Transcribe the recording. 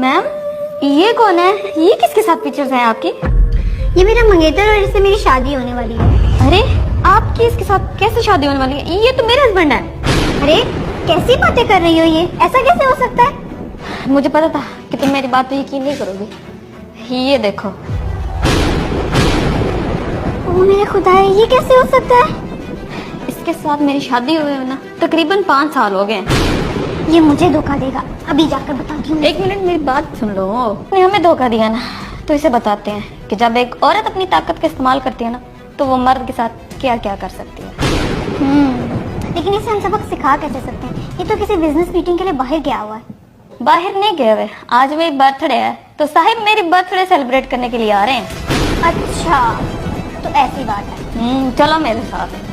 Ma'am, ये कौन है? ये किसके साथ पिक्चर्स हैं आपकी? ये मेरा मंगेतर और इससे मेरी शादी होने वाली है। अरे, आपकी इसके साथ कैसे शादी होने वाली है? ये तो मेरा हस्बैंड है। अरे कैसी बातें कर रही हो, ये ऐसा कैसे हो सकता है? मुझे पता था कि तुम मेरी बात पे यकीन नहीं करोगी। ये देखो। ओ मेरे खुदा, ये कैसे हो सकता है? इसके साथ मेरी शादी हुए ना तकरीबन 5 साल हो गए। ये मुझे धोखा देगा, अभी जाकर बताती हूँ। एक मिनट, मेरी बात सुन लो। ने हमें धोखा दिया ना, तो इसे बताते हैं कि जब एक औरत अपनी ताकत का इस्तेमाल करती है ना, तो वो मर्द के साथ क्या क्या कर सकती है। लेकिन इसे हम सबक सिखा कैसे सकते हैं? ये तो किसी बिजनेस मीटिंग के लिए बाहर गया हुआ है। बाहर नहीं गए हुए, आज मेरी बर्थडे है, तो साहिब मेरी बर्थडे सेलिब्रेट करने के लिए आ रहे हैं। अच्छा, तो ऐसी बात है। चलो मेरे साथ।